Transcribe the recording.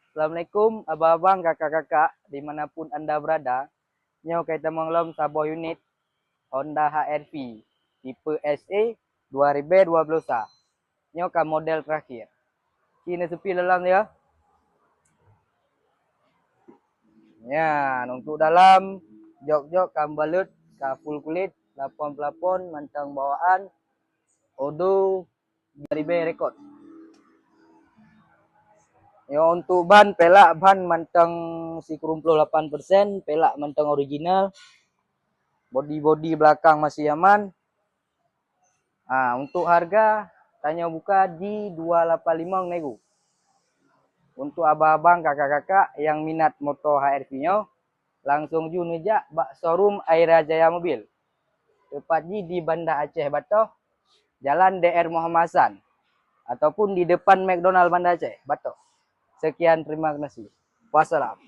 Assalamualaikum abang-abang, kakak-kakak, dimanapun anda berada. Nyo kita mengelom sebuah unit Honda HR-V tipe SA 2012. Nyo kan model terakhir. Kini sepi dalam ya. Ya, untuk dalam jok-jok kan balut, ka full kulit, pelapon-pelapon, mantang bawaan, odo dari rekod. Ya untuk ban pelak ban manteng si 8%, pelak manteng original. Body belakang masih aman. Untuk harga tanya buka di 285 nego. Untuk abang-abang kakak-kakak yang minat motor HR-V-nya, langsung ju nejak bak showroom Aira Jaya Mobil. Tepat di Banda Aceh Batoh, Jalan DR Muhammad Hasan, ataupun di depan McDonald Banda Aceh Batoh. Sekian, terima kasih. Wassalam.